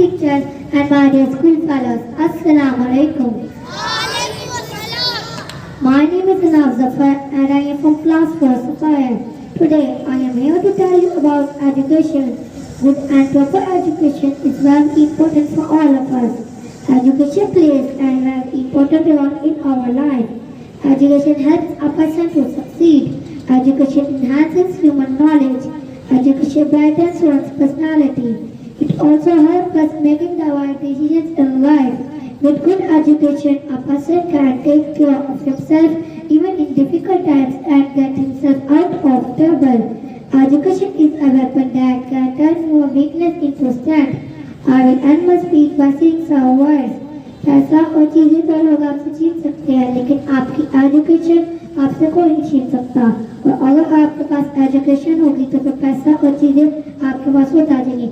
teachers and my dear school fellows. Assalamu alaikum. My name is Anab Zafar and I am from class 4 Sapphire. Today I am here to tell you about education. Good and proper education is very important for all of us. Education plays a very important role in our life. Education helps a person to succeed. Education enhances human knowledge. Education brightens one's personality. It also helps us making the right decisions in life. With good education, a person can take care of himself even in difficult times and get himself out of trouble. Education is a weapon that can turn your weakness into strength. I will end my speech by saying some words. पैसा और चीजें तो लोग आपसे छीन सकते हैं, लेकिन आपकी एजुकेशन आपसे कोई नहीं छीन सकता। और अगर आपके पास एजुकेशन होगी तो फिर पैसा और चीजें आपके पास हो जाएंगी।